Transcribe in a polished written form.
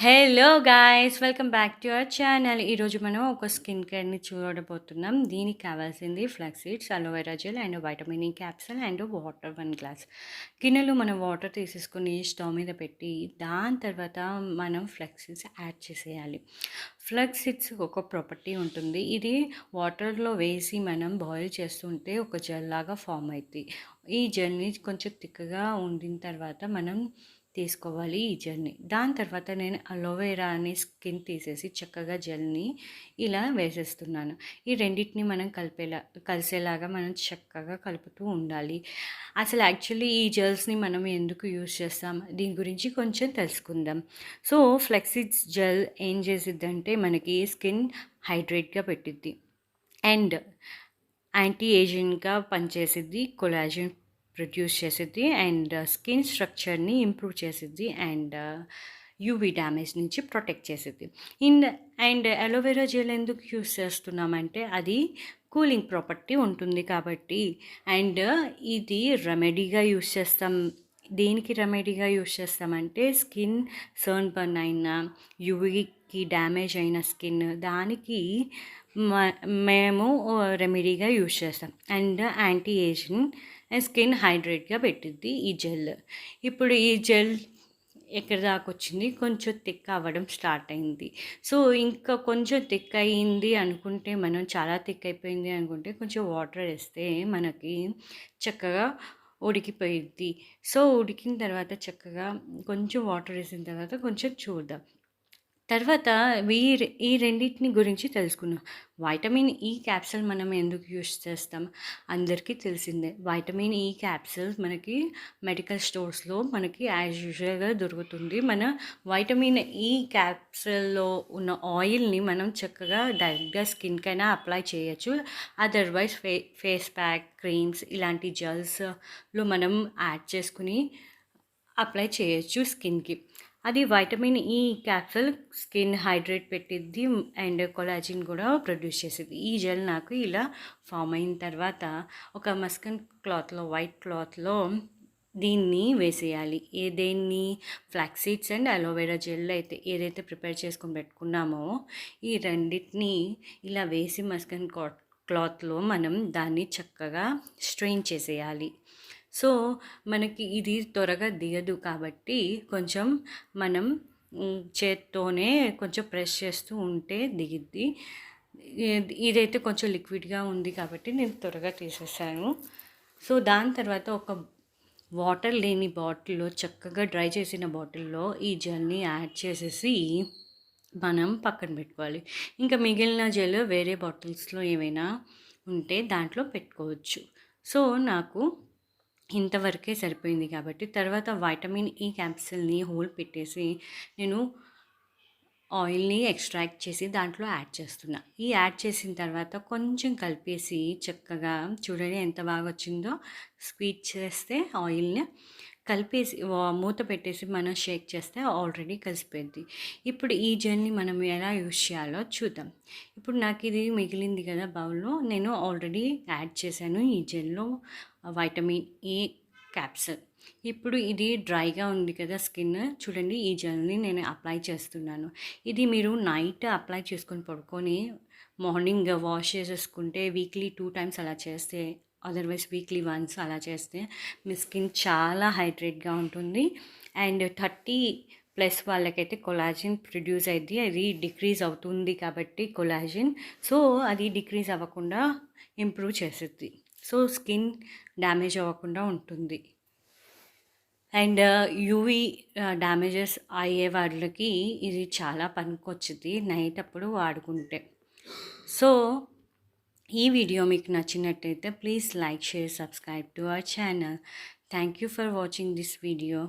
Hello guys! Welcome back to our channel. ఈరోజు మనం ఒక స్కిన్ కేర్‌ని చూడబోతున్నాం. దీనికి కావాల్సింది flax seeds, aloe vera gel and vitamin E capsule and water 1 glass. గిన్నెలో మనం వాటర్ తీసేసుకొని స్టవ్ మీద పెట్టి దాని తర్వాత మనం ఫ్లాక్స్ సీడ్స్ యాడ్ చేసేయాలి. ఫ్లాక్స్ సీడ్స్ ఒక ప్రాపర్టీ ఉంటుంది. ఇది వాటర్‌లో వేసి మనం బాయిల్ చేస్తుంటే ఒక జెల్ లాగా ఫార్మ్ అయిద్ది. ఈ జెల్‌ని కొంచెం థిక్‌గా ఉండిన తర్వాత మనం తీసుకోవాలి ఈ జెల్‌ని. దాని తర్వాత నేను అలోవెరాని స్కిన్ తీసేసి చక్కగా జెల్‌ని ఇలా వేసేస్తున్నాను. ఈ రెండిటిని మనం కలిసేలాగా మనం చక్కగా కలుపుతూ ఉండాలి. అసలు యాక్చువల్లీ ఈ జెల్స్‌ని మనం ఎందుకు యూజ్ చేస్తాం? దీని గురించి కొంచెం తెలుసుకుందాం. సో, ఫ్లెక్సీడ్స్ జెల్ ఏం చేసిద్దంటే మనకి స్కిన్ హైడ్రేట్‌గా పెట్టిద్ది. అండ్ యాంటీ ఏజింగ్‌గా పనిచేసిద్ది. కొలాజన్ ప్రొడ్యూస్ చేసిద్ది అండ్ స్కిన్ స్ట్రక్చర్ని ఇంప్రూవ్ చేసిద్ది అండ్ యూవీ డ్యామేజ్ నుంచి ప్రొటెక్ట్ చేసిద్ది. అండ్ అలోవెరా జెల్ ఎందుకు యూస్ చేస్తున్నామంటే అది కూలింగ్ ప్రాపర్టీ ఉంటుంది కాబట్టి. అండ్ ఇది రెమెడీగా యూస్ చేస్తాం. దేనికి రెమెడీగా యూస్ చేస్తామంటే స్కిన్ సన్ బర్న్ అయిన యూవీకి డ్యామేజ్ అయిన స్కిన్ దానికి మేము రెమెడీగా యూస్ చేస్తాం. అండ్ యాంటీ ఏజింగ్ స్కిన్ హైడ్రేట్గా పెట్టిద్ది ఈ జెల్. ఇప్పుడు ఈ జెల్ ఎక్కడి దాకా వచ్చింది, కొంచెం థిక్ అవ్వడం స్టార్ట్ అయింది. సో, ఇంకా కొంచెం థిక్ అయ్యింది అనుకుంటే, మనం చాలా థిక్ అయిపోయింది అనుకుంటే కొంచెం వాటర్ వేస్తే మనకి చక్కగా ఉడికిపోయిద్ది. సో, ఉడికిన తర్వాత చక్కగా కొంచెం వాటర్ వేసిన తర్వాత కొంచెం చూద్దాం. తర్వాత ఈ రెండిటిని గురించి తెలుసుకుందాం. వైటమిన్ ఈ క్యాప్సూల్ మనం ఎందుకు యూస్ చేస్తాం? అందరికీ తెలిసిందే. వైటమిన్ ఈ క్యాప్సూల్స్ మనకి మెడికల్ స్టోర్స్‌లో మనకి యాజ్ యూజువల్‌గా దొరుకుతుంది. మన వైటమిన్ ఈ క్యాప్సూల్‌లో ఉన్న ఆయిల్‌ని మనం చక్కగా డైరెక్ట్‌గా స్కిన్‌కైనా అప్లై చేయొచ్చు. అదర్‌వైజ్ ఫేస్ ప్యాక్, క్రీమ్స్ ఇలాంటి జెల్స్‌లో మనం యాడ్ చేసుకుని అప్లై చేయొచ్చు స్కిన్‌కి. అది vitamin E capsule skin hydrate పెట్టిద్ది అండ్ కొలాజిన్ కూడా ప్రొడ్యూస్ చేసిద్ది. ఈ జెల్ నాకు ఇలా ఫామ్ అయిన తర్వాత ఒక మస్కిన్ క్లాత్‌లో, వైట్ క్లాత్‌లో దీన్ని వేసేయాలి. దేన్ని? Flax seeds and aloe vera gel అయితే ఏదైతే ప్రిపేర్ చేసుకొని పెట్టుకున్నామో ఈ రెండిటిని ఇలా వేసి మస్కిన్ క్లాత్‌లో మనం దాన్ని చక్కగా స్ట్రెయిన్ చేసేయాలి. సో, మనకి ఇది త్వరగా దిగదు కాబట్టి కొంచెం మనం చేత్తోనే కొంచెం ప్రెస్ చేస్తూ ఉంటే దిగిద్ది. ఇదైతే కొంచెం లిక్విడ్‌గా ఉంది కాబట్టి నేను త్వరగా తీసేసాను. సో, దాని తర్వాత ఒక వాటర్ లేని బాటిల్‌లో చక్కగా డ్రై చేసిన బాటిల్‌లో ఈ జెల్‌ని యాడ్ చేసేసి మనం పక్కన పెట్టుకోవాలి. ఇంకా మిగిలిన జెల్ వేరే బాటిల్స్‌లో ఏవైనా ఉంటే దాంట్లో పెట్టుకోవచ్చు. సో, నాకు ఇంతవరకే సరిపోయింది కాబట్టి తర్వాత వైటమిన్ ఈ క్యాప్సూల్ని హోల్ పెట్టేసి నేను ఆయిల్ని ఎక్స్ట్రాక్ట్ చేసి దాంట్లో యాడ్ చేస్తున్నా. ఈ యాడ్ చేసిన తర్వాత కొంచెం కలిపేసి చక్కగా చూడండి ఎంత బాగా వచ్చిందో. స్క్వీజ్ చేస్తే ఆయిల్ని కలిపేసి మూత పెట్టేసి మనం షేక్ చేస్తే ఆల్రెడీ కలిసిపోయింది. ఇప్పుడు ఈ జెల్ని మనం ఎలా యూజ్ చేయాలో చూద్దాం. ఇప్పుడు నాకు ఇది మిగిలింది కదా బౌల్లో, నేను ఆల్రెడీ యాడ్ చేశాను ఈ జెల్లో వైటమిన్ ఏ క్యాప్సూల్. ఇప్పుడు ఇది డ్రైగా ఉంది కదా స్కిన్, చూడండి ఈ జెల్ని నేను అప్లై చేస్తున్నాను. ఇది మీరు నైట్ అప్లై చేసుకొని పడుకొని మార్నింగ్ వాష్ చేసేసుకుంటే వీక్లీ 2 టైమ్స్ అలా చేస్తే, అదర్వైజ్ వీక్లీ వన్స్ అలా చేస్తే మీ స్కిన్ చాలా హైడ్రేట్గా ఉంటుంది. అండ్ 30+ వాళ్ళకైతే కొలాజిన్ ప్రొడ్యూస్ అయ్యిద్ది. అది డిక్రీజ్ అవుతుంది కాబట్టి కొలాజిన్, సో అది డిక్రీజ్ అవ్వకుండా ఇంప్రూవ్ చేసిద్ది. సో స్కిన్ డ్యామేజ్ అవ్వకుండా ఉంటుంది. అండ్ యూవీ డ్యామేజెస్ అయ్యే వాళ్ళకి ఇది చాలా పనికొచ్చుద్ది నైట్ అప్పుడు వాడుకుంటే. సో ఈ వీడియో మీకు నచ్చినట్టయితే please like, share, subscribe to our channel. Thank you for watching this video.